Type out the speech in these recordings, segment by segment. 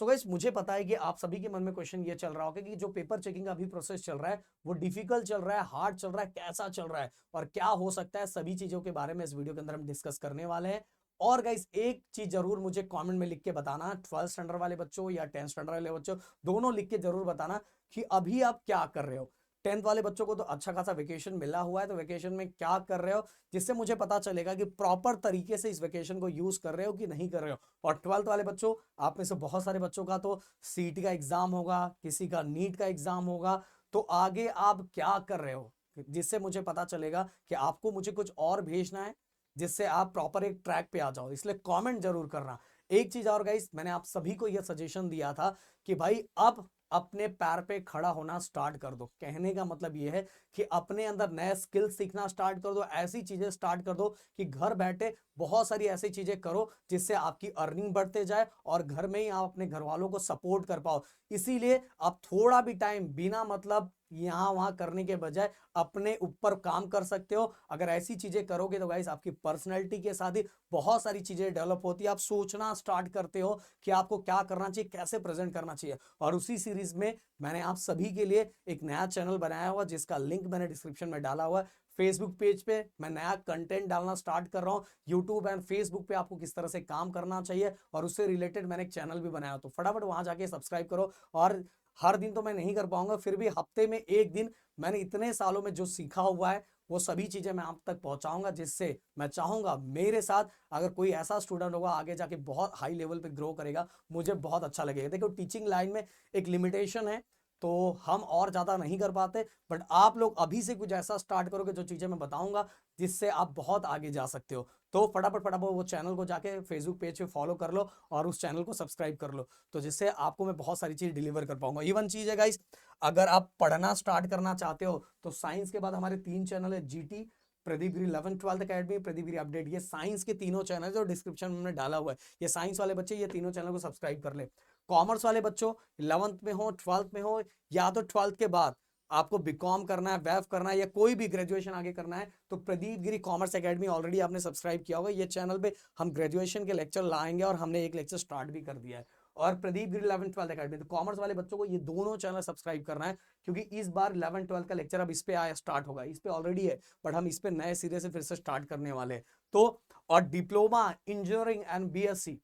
So guys मुझे पता है कि आप सभी के मन में क्वेश्चन ये चल रहा होगा कि जो पेपर चेकिंग का अभी प्रोसेस चल रहा है वो डिफिकल्ट चल रहा है, हार्ड चल रहा है, कैसा चल रहा है और क्या हो सकता है, सभी चीजों के बारे में इस वीडियो के अंदर हम डिस्कस करने वाले हैं। और गाइस एक चीज जरूर मुझे कमेंट में लिख के बताना, 12th स्टैंडर्ड वाले बच्चों या 10th स्टैंडर्ड वाले बच्चों, दोनों लिख के जरूर बताना कि अभी आप क्या कर रहे हो। 10th वाले बच्चों को तो अच्छा खासा वेकेशन मिला हुआ है, तो वेकेशन में क्या कर रहे हो, जिससे मुझे पता चलेगा कि प्रॉपर तरीके से इस वेकेशन को यूज कर रहे हो कि नहीं कर रहे हो। और 12th वाले बच्चों, आप में से बहुत सारे बच्चों का तो सीटी का एग्जाम होगा, किसी का नीट का एग्जाम होगा, तो आगे आप क्या कर रहे हो, जिससे मुझे पता चलेगा कि आपको मुझे कुछ और भेजना है जिससे आप प्रॉपर एक ट्रैक पे आ जाओ। इसलिए कमेंट जरूर करना। एक चीज और गाइस, मैंने आप सभी को यह सजेशन दिया था कि भाई अब अपने पैर पे खड़ा होना स्टार्ट कर दो। कहने का मतलब यह है कि अपने अंदर नए स्किल सीखना स्टार्ट कर दो, ऐसी चीजें स्टार्ट कर दो कि घर बैठे बहुत सारी ऐसी चीजें करो जिससे आपकी अर्निंग बढ़ते जाए और घर में ही आप अपने घर वालों को सपोर्ट कर पाओ। इसीलिए आप थोड़ा भी टाइम बिना मतलब यहां वहां करने के बजाय अपने ऊपर काम कर सकते हो। अगर ऐसी चीजें करोगे तो गाइस आपकी पर्सनैलिटी के साथ ही बहुत सारी चीजें डेवलप होती है। आप सोचना स्टार्ट करते हो कि आपको क्या करना चाहिए, कैसे प्रेजेंट करना चाहिए। और उसी सीरीज में मैंने आप सभी के लिए एक नया चैनल बनाया हुआ जिसका लिंक मैंने डिस्क्रिप्शन में डाला हुआ है। फेसबुक पेज पे मैं नया कंटेंट डालना स्टार्ट कर रहा हूँ। यूट्यूब एंड फेसबुक पे आपको किस तरह से काम करना चाहिए और उससे रिलेटेड मैंने एक चैनल भी बनाया, तो फटाफट वहां जाके सब्सक्राइब करो। और हर दिन तो मैं नहीं कर पाऊंगा, फिर भी हफ्ते में एक दिन मैंने इतने सालों में जो सीखा हुआ है वो सभी चीजें मैं आप तक पहुंचाऊंगा, जिससे मैं चाहूंगा मेरे साथ अगर कोई ऐसा स्टूडेंट होगा आगे जाके बहुत हाई लेवल पे ग्रो करेगा, मुझे बहुत अच्छा लगेगा। देखो टीचिंग लाइन में एक लिमिटेशन है, तो हम और ज्यादा नहीं कर पाते, बट आप लोग अभी से कुछ ऐसा स्टार्ट करोगे जो चीजें मैं बताऊंगा जिससे आप बहुत आगे जा सकते हो। तो फटाफट फटाफट वो चैनल को जाके फेसबुक पेज पे फॉलो कर लो और उस चैनल को सब्सक्राइब कर लो, तो जिससे आपको मैं बहुत सारी चीज डिलीवर कर पाऊंगा। इवन चीज है गाइस, अगर आप पढ़ना स्टार्ट करना चाहते हो तो साइंस के बाद हमारे 3 चैनल है, जीटी, प्रदीप गिरी 11th 12th अकेडमी, प्रदीप गिरी अपडेट। ये साइंस के तीनों चैनल जो डिस्क्रिप्शन में हमने डाला हुआ है। ये साइंस वाले बच्चे ये तीनों चैनल को सब्सक्राइब कर ले। कॉमर्स वाले बच्चों 11th में हो, 12th में हो, या तो 12th के बाद आपको बीकॉम करना है, वेफ करना है, या कोई भी ग्रेजुएशन आगे करना है, तो प्रदीप गिरी कॉमर्स एकेडमी ऑलरेडी आपने सब्सक्राइब किया होगा। ये चैनल पे हम ग्रेजुएशन के लेक्चर लाएंगे और हमने एक लेक्चर स्टार्ट भी कर दिया है। और प्रदीप गिरी 11th 12th अकेडमी, तो कॉमर्स वाले बच्चों को ये दोनों चैनल सब्सक्राइब करना है, क्योंकि इस बार 11th 12th का लेक्चर अब इस पे आया स्टार्ट होगा। इस पे ऑलरेडी है बट हम इस पे नए सिरे से फिर से स्टार्ट करने वाले हैं। तो और डिप्लोमा इंजीनियरिंग एंड बीएससी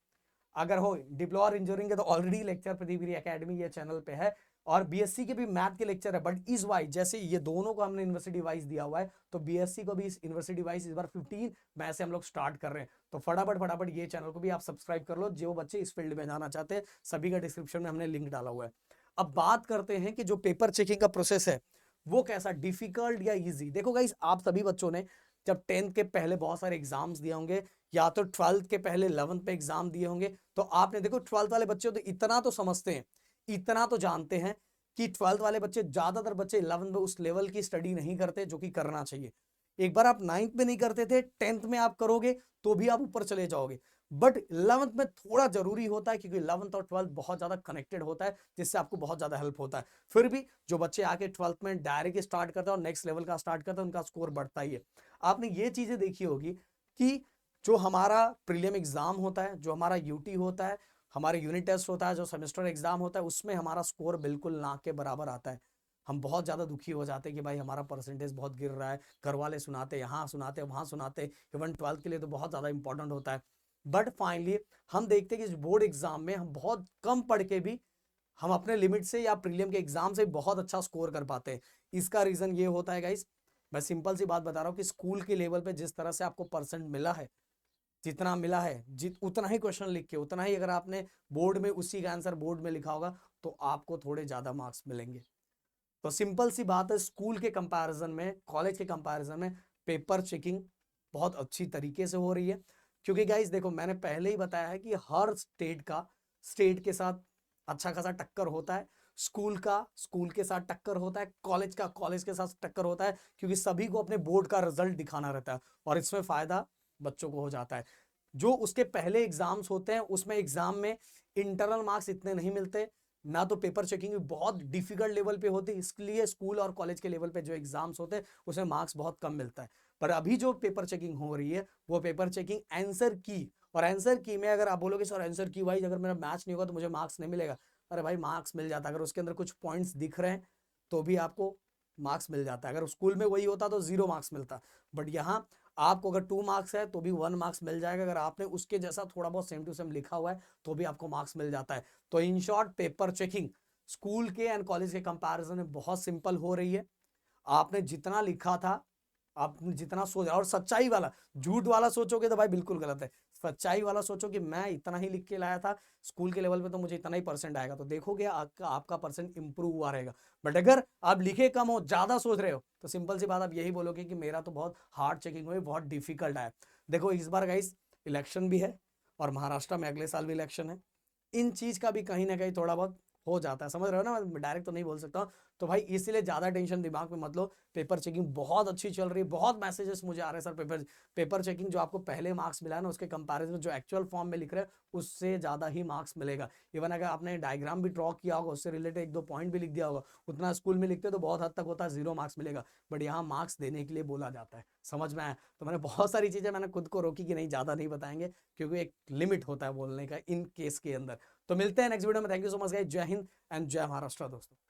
अगर हो, डिप्लोमा और इंजीनियरिंग के तो ऑलरेडी लेक्चर प्रदीप गिरी एकेडमी ये चैनल पे है, और बीएससी के भी मैथ के लेक्चर है। बट इस वाइज जैसे ये दोनों को हमने यूनिवर्सिटी वाइज दिया हुआ है, तो बीएससी को भी इस यूनिवर्सिटी वाइज इस बार 15 में से हम लोग स्टार्ट कर रहे हैं। तो फटाफट फटाफट ये चैनल को भी आप सब्सक्राइब कर लो, जो बच्चे इस फील्ड में जाना चाहते हैं। सभी का डिस्क्रिप्शन में हमने लिंक डाला हुआ है। अब बात करते हैं कि जो पेपर चेकिंग का प्रोसेस है वो कैसा, डिफिकल्ट या इजी। देखो गाइस, आप सभी बच्चों ने जब 10th के पहले बहुत सारे एग्जाम्स दिए होंगे, या तो 12th के पहले 11th पे एग्जाम दिए होंगे, तो आपने देखो 12th वाले बच्चे तो इतना तो समझते हैं, इतना तो जानते हैं कि 12th वाले बच्चे, ज्यादातर बच्चे 11th में उस लेवल की स्टडी नहीं करते जो कि करना चाहिए। एक बार आप 9th में नहीं करते थे, 10th में आप करोगे तो भी आप ऊपर चले जाओगे। बट 11th में थोड़ा जरूरी होता है, क्योंकि 11th और 12th बहुत ज्यादा कनेक्टेड होता है, जिससे आपको बहुत ज्यादा हेल्प होता है। फिर भी जो बच्चे आके 12th में डायरेक्ट स्टार्ट करते हैं और नेक्स्ट लेवल का स्टार्ट करते हैं, उनका स्कोर बढ़ता ही है। आपने ये चीजें देखी होगी कि जो हमारा प्रीलिम एग्जाम होता है, जो हमारा यूटी होता है, हमारे यूनिट टेस्ट होता है, जो सेमेस्टर एग्जाम होता है, उसमें हमारा स्कोर बिल्कुल ना के बराबर आता है। हम बहुत ज्यादा दुखी हो जाते हैं कि भाई हमारा परसेंटेज बहुत गिर रहा है, घर वाले सुनाते, यहाँ सुनाते, वहां सुनाते। इवन 12th के लिए तो बहुत ज्यादा इंपॉर्टेंट होता है। बट फाइनली हम देखते हैं कि इस बोर्ड एग्जाम में हम बहुत कम पढ़ के भी हम अपने लिमिट से या प्रीलियम के एग्जाम से बहुत अच्छा स्कोर कर पाते हैं। इसका रीजन ये होता है गाइस, मैं सिंपल सी बात बता रहा हूँ कि स्कूल के लेवल पे जिस तरह से आपको परसेंट मिला है, जितना मिला है, उतना ही क्वेश्चन लिख के, उतना ही अगर आपने बोर्ड में उसी का आंसर बोर्ड में लिखा होगा, तो आपको थोड़े ज्यादा मार्क्स मिलेंगे। तो सिंपल सी बात है, स्कूल के कंपैरिजन में, कॉलेज के कंपैरिजन में पेपर चेकिंग बहुत अच्छी तरीके से हो रही है। क्योंकि गाइस देखो, मैंने पहले ही बताया है कि हर स्टेट का स्टेट के साथ अच्छा खासा टक्कर होता है, स्कूल का स्कूल के साथ टक्कर होता है, कॉलेज का कॉलेज के साथ टक्कर होता है, क्योंकि सभी को अपने बोर्ड का रिजल्ट दिखाना रहता है और इसमें फायदा बच्चों को हो जाता है। जो उसके पहले एग्जाम्स होते हैं उसमें एग्जाम में इंटरनल मार्क्स इतने नहीं मिलते, ना तो पेपर चेकिंग भी बहुत डिफिकल्ट लेवल पे होती है, इसलिए स्कूल और कॉलेज के लेवल पे जो एग्जाम्स होते हैं उसमें मार्क्स बहुत कम मिलता है। पर अभी जो पेपर चेकिंग हो रही है वो पेपर चेकिंग आंसर की और आंसर की में अगर आप बोलोगे सर आंसर की वाइज अगर मेरा मैच नहीं होगा तो मुझे मार्क्स नहीं मिलेगा, अरे भाई मार्क्स मिल जाता है। अगर उसके अंदर कुछ पॉइंट्स दिख रहे हैं तो भी आपको मार्क्स मिल जाता है। अगर स्कूल में वही होता तो 0 मार्क्स मिलता, बट यहाँ आपको अगर 2 मार्क्स है तो भी 1 मार्क्स मिल जाएगा। अगर आपने उसके जैसा थोड़ा बहुत सेम टू सेम लिखा हुआ है तो भी आपको मार्क्स मिल जाता है। तो in short paper checking school के एंड कॉलेज के कंपैरिजन में बहुत सिंपल हो रही है। आपने जितना लिखा था, आपने जितना सोचा, और सच्चाई वाला, झूठ वाला सोचोगे तो भाई बिल्कुल गलत है। सच्चाई वाला सोचो कि मैं इतना ही लिख के लाया था स्कूल के लेवल पे तो मुझे इतना ही परसेंट आएगा, तो देखोगे आपका परसेंट इंप्रूव हुआ रहेगा। बट अगर आप लिखे कम हो, ज्यादा सोच रहे हो, तो सिंपल सी बात आप यही बोलोगे कि मेरा तो बहुत हार्ड चेकिंग हुई, बहुत डिफिकल्ट आया। देखो इस बार गाइस इलेक्शन भी है और महाराष्ट्र में अगले साल भी इलेक्शन है। इन चीज का भी कहीं ना कहीं थोड़ा बहुत हो जाता है, समझ रहे हो ना, मैं डायरेक्ट तो नहीं बोल सकता। तो भाई इसीलिए ज्यादा टेंशन दिमाग में मत लो। पेपर चेकिंग बहुत अच्छी चल रही है, बहुत मैसेजेस मुझे आ रहे हैं सर पेपर चेकिंग जो आपको पहले मार्क्स मिला है ना उसके कंपैरिजन जो एक्चुअल फॉर्म में लिख रहे हैं उससे ज्यादा ही मार्क्स मिलेगा। इवन अगर आपने डायग्राम भी ड्रॉ किया होगा, उससे रिलेटेड 1-2 पॉइंट भी लिख दिया होगा, उतना स्कूल में लिखते तो बहुत हद तक होता है 0 मार्क्स मिलेगा, बट यहाँ मार्क्स देने के लिए बोला जाता है। समझ में आया? तो मैंने बहुत सारी चीजें मैंने खुद को रोकी कि नहीं ज्यादा नहीं बताएंगे, क्योंकि एक लिमिट होता है बोलने का इन केस के अंदर। तो मिलते हैं नेक्स्ट वीडियो में। Thank you so much guys, जय हिंद एंड जय महाराष्ट्र दोस्तों।